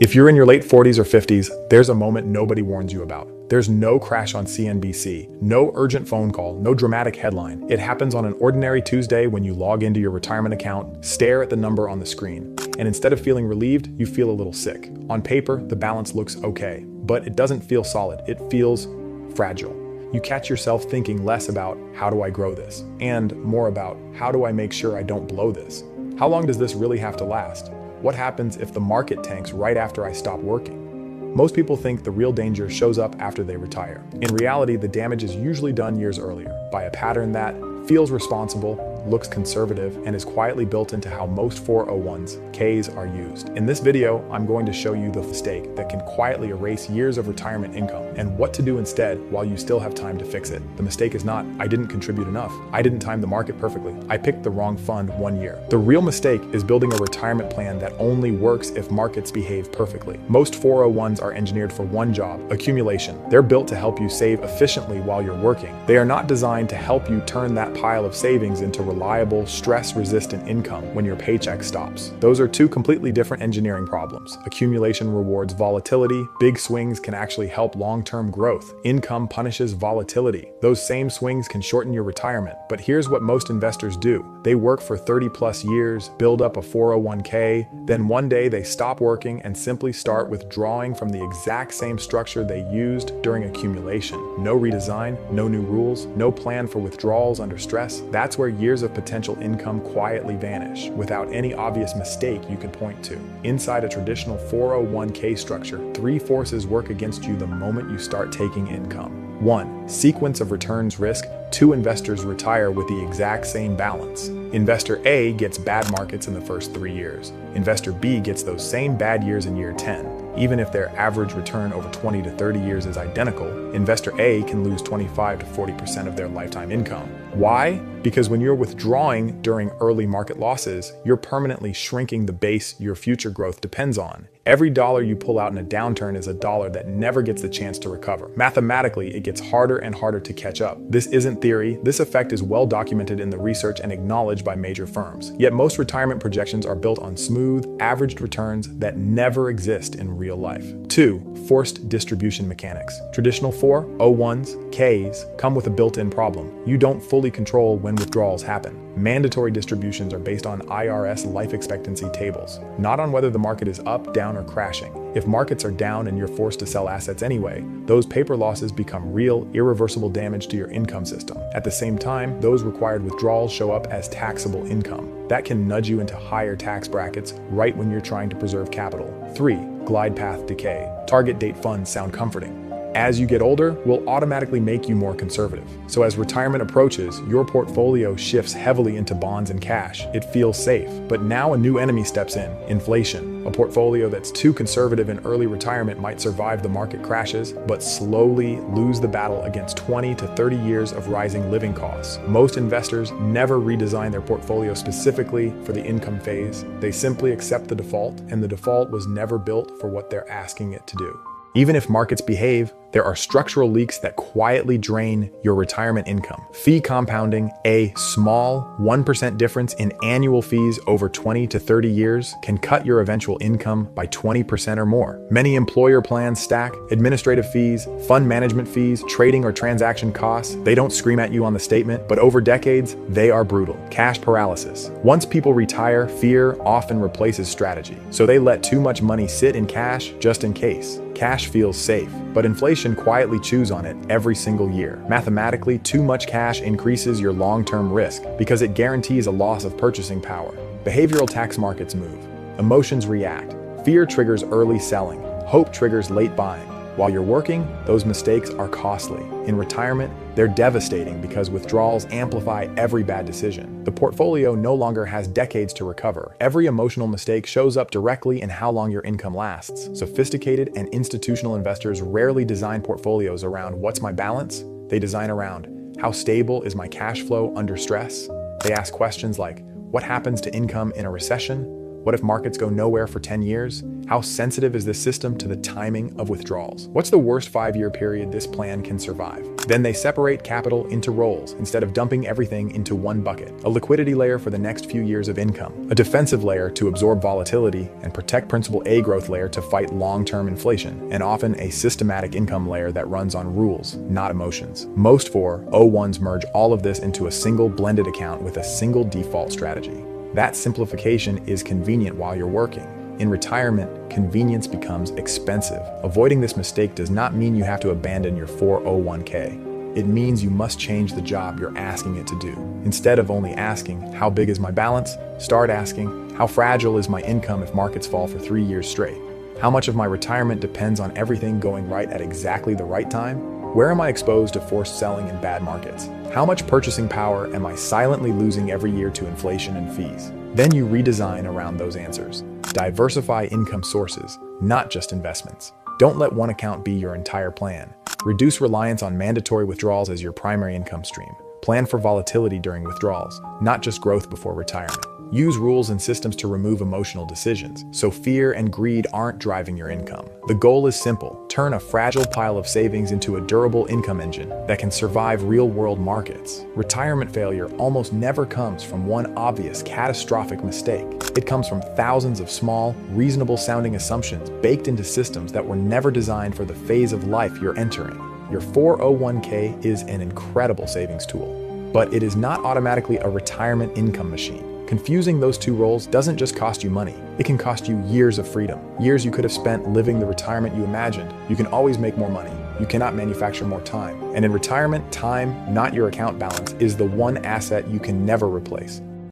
If you're in your late 40s or 50s, there's a moment nobody warns you about. There's no crash on CNBC, no urgent phone call, no dramatic headline. It happens on an ordinary Tuesday when you log into your retirement account, stare at the number on the screen, and instead of feeling relieved, you feel a little sick. On paper, the balance looks okay, but it doesn't feel solid. It feels fragile. You catch yourself thinking less about how do I grow this, and more about how do I make sure I don't blow this? How long does this really have to last? What happens if the market tanks right after I stop working? Most people think the real danger shows up after they retire. In reality, the damage is usually done years earlier by a pattern that feels responsible, looks conservative, and is quietly built into how most 401s, Ks are used. In this video, I'm going to show you the mistake that can quietly erase years of retirement income and what to do instead while you still have time to fix it. The mistake is not, I didn't contribute enough. I didn't time the market perfectly. I picked the wrong fund one year. The real mistake is building a retirement plan that only works if markets behave perfectly. Most 401s are engineered for one job, accumulation. They're built to help you save efficiently while you're working. They are not designed to help you turn that pile of savings into reliable, stress-resistant income when your paycheck stops. Those are two completely different engineering problems. Accumulation rewards volatility. Big swings can actually help long-term growth. Income punishes volatility. Those same swings can shorten your retirement. But here's what most investors do. They work for 30+ years, build up a 401k, then one day they stop working and simply start withdrawing from the exact same structure they used during accumulation. No redesign, no new rules, no plan for withdrawals under stress. That's where years of potential income quietly vanish without any obvious mistake you can point to. Inside a traditional 401k structure, three forces work against you the moment you start taking income. 1. Sequence of returns risk. Two investors retire with the exact same balance. Investor A gets bad markets in the first 3 years. Investor B gets those same bad years in year 10. Even if their average return over 20 to 30 years is identical, Investor A can lose 25 to 40% of their lifetime income. Why? Because when you're withdrawing during early market losses, you're permanently shrinking the base your future growth depends on. Every dollar you pull out in a downturn is a dollar that never gets the chance to recover. Mathematically, it gets harder and harder to catch up. This isn't theory. This effect is well documented in the research and acknowledged by major firms. Yet most retirement projections are built on smooth, averaged returns that never exist in real life. 2. Forced distribution mechanics. Traditional 401s, Ks, come with a built-in problem. You don't fully control when withdrawals happen. Mandatory distributions are based on IRS life expectancy tables, not on whether the market is up, down, or crashing. If markets are down and you're forced to sell assets anyway, those paper losses become real, irreversible damage to your income system. At the same time, those required withdrawals show up as taxable income. That can nudge you into higher tax brackets right when you're trying to preserve capital. 3. Glide path decay. Target date funds sound comforting. As you get older, will automatically make you more conservative. So as retirement approaches, your portfolio shifts heavily into bonds and cash. It feels safe. But now a new enemy steps in, inflation. A portfolio that's too conservative in early retirement might survive the market crashes, but slowly lose the battle against 20 to 30 years of rising living costs. Most investors never redesign their portfolio specifically for the income phase. They simply accept the default, and the default was never built for what they're asking it to do. Even if markets behave, there are structural leaks that quietly drain your retirement income. Fee compounding, a small 1% difference in annual fees over 20 to 30 years can cut your eventual income by 20% or more. Many employer plans stack administrative fees, fund management fees, trading or transaction costs. They don't scream at you on the statement, but over decades, they are brutal. Cash paralysis. Once people retire, fear often replaces strategy. So they let too much money sit in cash just in case. Cash feels safe, but inflation quietly chews on it every single year. Mathematically, too much cash increases your long-term risk because it guarantees a loss of purchasing power. Behavioral tax markets move. Emotions react. Fear triggers early selling. Hope triggers late buying. While you're working, those mistakes are costly. In retirement, they're devastating because withdrawals amplify every bad decision. The portfolio no longer has decades to recover. Every emotional mistake shows up directly in how long your income lasts. Sophisticated and institutional investors rarely design portfolios around what's my balance? They design around how stable is my cash flow under stress? They ask questions like, what happens to income in a recession? What if markets go nowhere for 10 years? How sensitive is this system to the timing of withdrawals? What's the worst 5-year period this plan can survive? Then they separate capital into roles instead of dumping everything into one bucket. A liquidity layer for the next few years of income, a defensive layer to absorb volatility and protect principal A growth layer to fight long-term inflation, and often a systematic income layer that runs on rules, not emotions. Most 401s merge all of this into a single blended account with a single default strategy. That simplification is convenient while you're working. In retirement, convenience becomes expensive. Avoiding this mistake does not mean you have to abandon your 401k. It means you must change the job you're asking it to do. Instead of only asking, how big is my balance? Start asking, how fragile is my income if markets fall for 3 years straight? How much of my retirement depends on everything going right at exactly the right time? Where am I exposed to forced selling in bad markets? How much purchasing power am I silently losing every year to inflation and fees? Then you redesign around those answers. Diversify income sources, not just investments. Don't let one account be your entire plan. Reduce reliance on mandatory withdrawals as your primary income stream. Plan for volatility during withdrawals, not just growth before retirement. Use rules and systems to remove emotional decisions, so fear and greed aren't driving your income. The goal is simple: turn a fragile pile of savings into a durable income engine that can survive real-world markets. Retirement failure almost never comes from one obvious, catastrophic mistake. It comes from thousands of small, reasonable-sounding assumptions baked into systems that were never designed for the phase of life you're entering. Your 401k is an incredible savings tool, but it is not automatically a retirement income machine. Confusing those two roles doesn't just cost you money, it can cost you years of freedom. Years you could have spent living the retirement you imagined. You can always make more money. You cannot manufacture more time. And in retirement, time, not your account balance, is the one asset you can never replace.